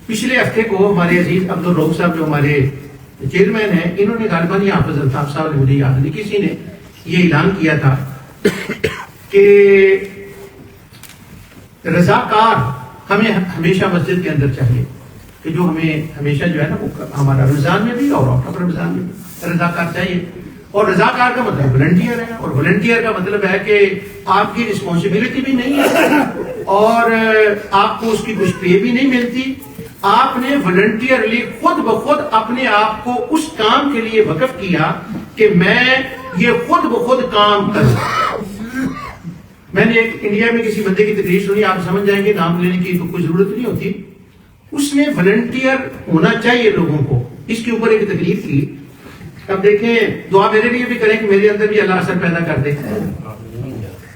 پچھلے ہفتے کو ہمارے عزیز عبدالرؤف صاحب جو ہمارے چیئرمین ہیں، انہوں نے غالباً یہ حافظ الطاف صاحب نے، مجھے یاد نہیں کسی نے یہ اعلان کیا تھا کہ رضاکار ہمیں ہمیشہ مسجد کے اندر چاہیے، کہ جو ہمیں ہمیشہ جو ہے نا وہ ہمارا رمضان میں بھی اور آؤٹ آف رمضان میں بھی رضاکار چاہیے. اور رضاکار کا مطلب والنٹیئر ہے، اور والنٹیئر کا مطلب ہے کہ آپ کی رسپانسبلٹی بھی نہیں ہے اور آپ کو اس کی کچھ پے بھی نہیں ملتی. آپ نے والنٹیئرلی خود بخود اپنے آپ کو اس کام کے لیے وقف کیا کہ میں یہ خود بخود کام کروں. میں نے ایک انڈیا میں کسی بندے کی تقریر سنی، آپ سمجھ جائیں گے، نام لینے کی تو کوئی ضرورت نہیں ہوتی. اس نے والنٹیئر ہونا چاہیے لوگوں کو، اس کے اوپر ایک تقریر کی. اب دیکھیں، دعا میرے لیے بھی کریں کہ میرے اندر بھی اللہ اثر پیدا کر دے.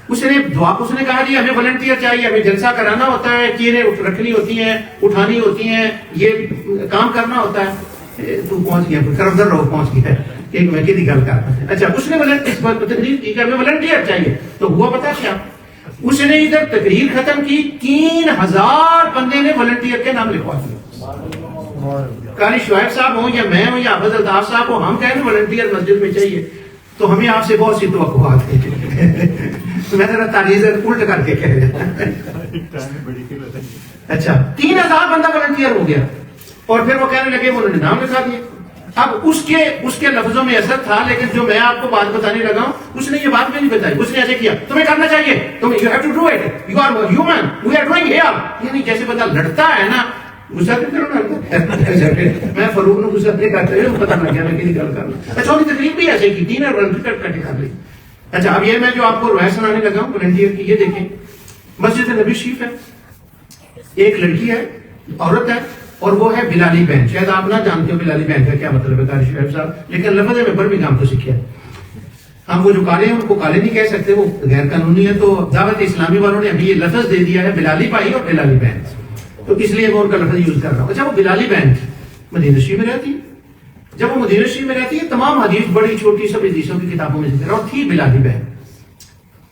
اس نے کہا جی ہمیں والنٹیئر چاہیے، ہمیں جلسہ کرانا ہوتا ہے، چیزیں رکھنی ہوتی ہیں، اٹھانی ہوتی ہیں، یہ کام کرنا ہوتا ہے. تو پہنچ گیا کرمدر رہو پہنچ گیا ایک میں کی گل کرتا ہے. اچھا، اس نے اس پر تقریر کی کہ ہمیں والنٹیئر چاہیے. تو ہوا پتا کیا، اس نے ادھر تقریر ختم کی، 3000 بندے نے والنٹیئر کے نام لکھوا دیے. قاری شعیب صاحب ہوں یا میں ہوں یا حافظ الطاف صاحب ہوں، ہم کہیں والنٹیئر مسجد میں چاہیے، تو ہمیں آپ سے بہت سی توقعات ہیں. تو میں ذرا تاریخ الٹ کر کے کہہ رہا. اچھا، 3000 بندہ والنٹیئر ہو گیا اور پھر وہ کہنے لگے انہوں نے نام لکھا دیا. اب اس کے لفظوں میں اثر تھا، لیکن جو میں آپ کو بات بتانے لگا ہوں اس نے یہ بات میں نہیں بتائی. اس نے ایسے کیا، تمہیں کرنا چاہیے، تم you have to do it, you are human, we are doing here. یعنی جیسے بندہ لڑتا ہے نا، غصہ میں فاروق نے غصہ نہیں کرتے، پتا نہ کیا میں کسی گل کرنا. اچھا، ان کی تقریب بھی ایسے کی، 3 رن کٹ کر لی. اچھا، اب یہ میں جو آپ کو روایت سنانے لگا ہوں والنٹیئر کی، یہ دیکھیں، مسجد نبی شریف ہے، ایک لڑکی ہے، عورت ہے، اور وہ ہے بلالی بہن. شاید آپ نہ جانتے ہو بلالی بہن کا کیا مطلب ہے قاری شعیب صاحب، لیکن لفظ میں برمنگھم تو سیکھا ہے. ہم وہ جو کالے ہیں ان کو کالے نہیں کہہ سکتے، وہ غیر قانونی ہے. تو دعوت اسلامی والوں نے ابھی یہ لفظ دے دیا ہے بلالی بھائی اور بلالی بہن، تو اس لیے میں ان کا لفظ یوز کر رہا ہوں. اچھا، وہ بلالی بہن مدینہ شریف میں رہتی. جب وہ مدینہ شریف میں رہتی ہے، تمام حدیث بڑی چھوٹی سب حدیثوں کی کتابوں میں ذکر ہے، اور تھی بلالی بہن.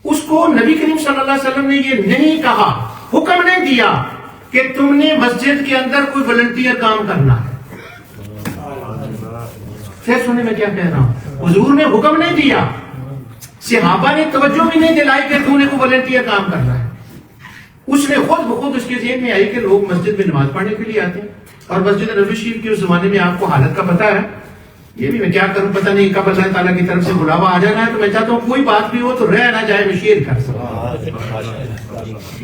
اس کو نبی کریم صلی اللہ علیہ وسلم نے یہ نہیں کہا، حکم نہیں دیا کہ تم نے مسجد کے اندر کوئی والنٹیئر کام کرنا ہے. پھر سنیں میں کیا کہہ رہا ہوں، حضور نے حکم نہیں دیا، صحابہ نے توجہ بھی نہیں دلائی کہ تم نے کوئی والنٹیئر کام کرنا ہے. اس نے خود بخود اس کے ذہن میں آئی کہ لوگ مسجد میں نماز پڑھنے کے لیے آتے ہیں، اور مسجد نبوی شریف کے اس زمانے میں آپ کو حالت کا پتہ ہے. یہ بھی میں کیا کروں پتہ نہیں، کب اللہ تعالیٰ کی طرف سے بلاوا آ جانا ہے. تو میں چاہتا ہوں کوئی بات بھی ہو تو رہ نہ جائے، میں شیئر کر سکوں.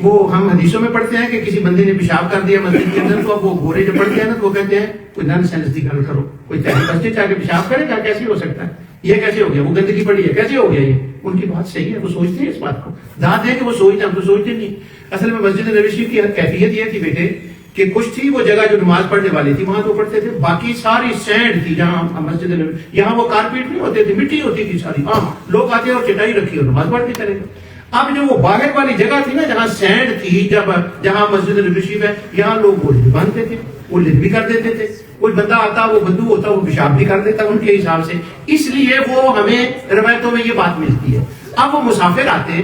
وہ ہم حدیثوں میں پڑھتے ہیں کہ کسی بندے نے پیشاب کر دیا مسجد کے اندر، تو اب وہ گورے جو پڑھتے ہیں نا تو وہ کہتے ہیں کوئی نان سینس کی گل کرو، کوئی مسجد چاہ کے پیشاب کرے گا، کیسے ہو سکتا ہے، یہ کیسے ہو گیا، وہ گندگی پڑی ہے، کیسے ہو گیا. یہ ان کی بات صحیح ہے، وہ سوچتے ہیں اس بات کو، داد ہے کہ وہ سوچتے ہیں، ہم تو سوچتے نہیں. اصل میں مسجد نبوی شریف کی کیفیت یہ تھی بیٹے کہ کچھ تھی وہ جگہ جو نماز پڑھنے والی تھی وہاں تو پڑھتے تھے، باقی ساری سینڈ تھی. جہاں مسجد نبوی، یہاں وہ کارپیٹ نہیں ہوتے تھے، مٹی ہوتی تھی ساری. ہاں، لوگ آتے اور چٹائی رکھی اور نماز پڑھ کے چلے گئے. اب جو وہ باہر والی جگہ تھی نا جہاں سینڈ تھی، جہاں مسجد نبوی شریف ہے، یہاں لوگ وہ باندھتے تھے، وہ لد بھی کر دیتے تھے. کوئی بندہ آتا وہ بدو ہوتا وہ پیشاب بھی کر دیتا ان کے حساب سے. اس لیے وہ ہمیں روایتوں میں یہ بات ملتی ہے. اب وہ مسافر آتے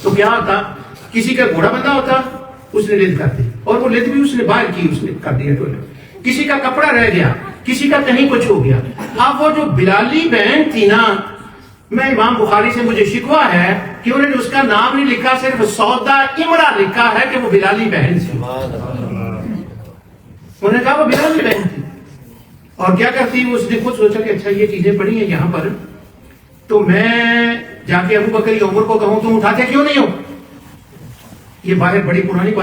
تو کیا ہوتا، کسی کا گھوڑا بندہ ہوتا، اس نے لد کر دی، اور وہ لد بھی اس نے باہر کی، اس نے کر دیا ٹوائلٹ. کسی کا کپڑا رہ گیا، کسی کا کہیں کچھ ہو گیا. اب وہ جو بلالی بہن تھی نا، میں امام بخاری سے مجھے شکوہ ہے کہ انہوں نے اس کا نام نہیں لکھا، صرف سودا امرا لکھا ہے کہ وہ بلالی بہن تھی. انہوں نے کہا وہ بلالی بہن تھی. اور کیا کرتی، اس نے خود سوچا کہ اچھا یہ چیزیں پڑی ہیں یہاں پر، تو میں جا کے ابو بکر عمر کو کہوں تم اٹھاتے کیوں نہیں ہو. یہ باہر بڑی پرانی